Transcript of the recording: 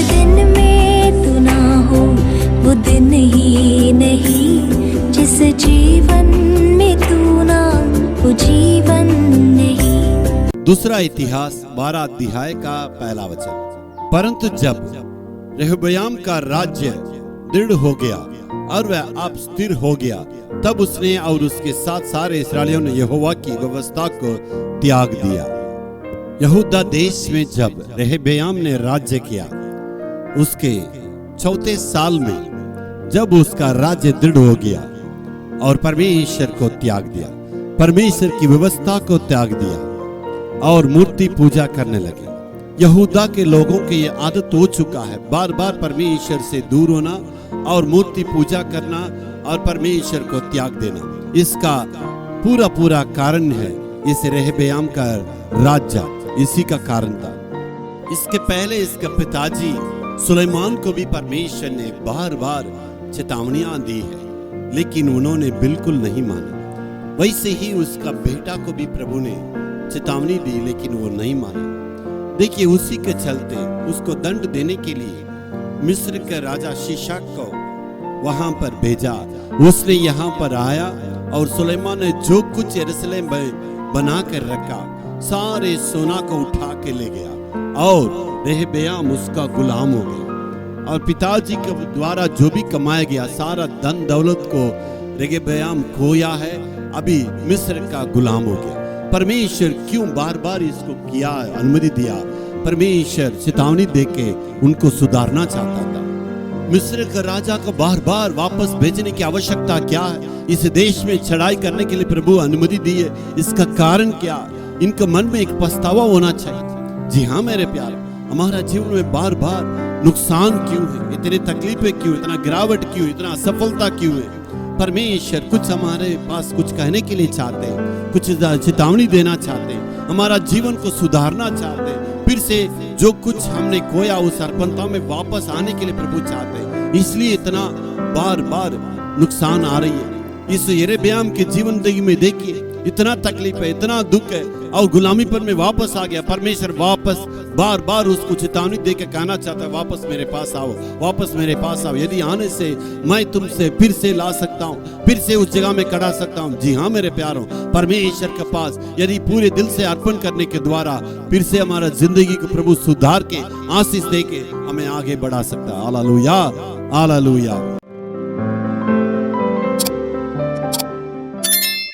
दिन में तू ना हो वो दिन ही नहीं, जिस जीवन में तू ना वो जीवन नहीं। दूसरा इतिहास 12 अध्याय का पहला वचन। परंतु जब रेहब्याम का राज्य दृढ़ हो गया और वह अब स्थिर हो गया, तब उसने और उसके साथ सारे इस्राएलियों ने यहोवा की व्यवस्था को त्याग दिया। यहूदा देश में जब रेहब्याम ने राज्य किया, उसके चौथे साल में जब उसका राज्य दृढ़ हो गया और परमेश्वर को त्याग दिया, परमेश्वर की व्यवस्था को त्याग दिया और मूर्ति पूजा करने लगे। यहूदा के लोगों की ये आदत हो चुका है बार बार परमेश्वर से दूर होना और मूर्ति पूजा करना और परमेश्वर को त्याग देना। इसका पूरा कारण है इस रेहब्याम का राज्य, इसी का कारण था। इसके पहले इसके पिताजी सुलेमान को भी परमेश्वर ने बार बार चेतावनियां दी है, लेकिन उन्होंने बिल्कुल नहीं माना। वैसे ही उसका बेटा को भी प्रभु ने चेतावनी दी, लेकिन वो नहीं माना। देखिए, उसी के चलते उसको दंड देने के लिए मिस्र के राजा शीशक को वहां पर भेजा। उसने यहाँ पर आया और सुलेमान ने जो कुछ यरूशलेम में बना कर रखा, सारे सोना को उठा के ले गया और रेहब्याम उसका गुलाम हो गया। और पिताजी के द्वारा जो भी कमाया गया सारा धन दौलत को रेहब्याम खोया है, अभी मिस्र का गुलाम हो गया। परमेश्वर क्यों बार बार इसको किया, अनुमति दिया? परमेश्वर चेतावनी देके उनको सुधारना चाहता था। मिस्र का राजा को बार बार वापस भेजने की आवश्यकता क्या है? इस देश में चढ़ाई करने के लिए प्रभु अनुमति दी है, इसका कारण क्या? इनके मन में एक पछतावा होना चाहिए। जी हाँ मेरे प्यारे, हमारा जीवन में बार बार नुकसान क्यों है, इतनी तकलीफें क्यों, इतना गिरावट क्यों, इतना असफलता क्यों है? परमेश्वर कुछ हमारे पास कुछ कहने के लिए चाहते हैं, कुछ चेतावनी देना चाहते हैं, हमारा जीवन को सुधारना चाहते हैं। फिर से जो कुछ हमने खोया उस अर्पणता में वापस आने के लिए प्रभु चाहते हैं। इसलिए इतना बार बार नुकसान आ रही है। इस यरेब्याम के जीवन में देखिए, इतना तकलीफ है, इतना दुख है और गुलामी पर में वापस आ गया। परमेश्वर वापस बार बार उसको चेतावनी देकर कहना चाहता है, वापस मेरे पास आओ, वापस मेरे पास आओ। यदि आने से मैं तुमसे फिर से ला सकता हूँ, फिर से उस जगह में करा सकता हूँ। जी हाँ मेरे प्यारों, परमेश्वर के पास यदि पूरे दिल से अर्पण करने के द्वारा फिर से हमारा जिंदगी को प्रभु सुधार के आशीष दे के हमें आगे बढ़ा सकता है। Hallelujah, hallelujah.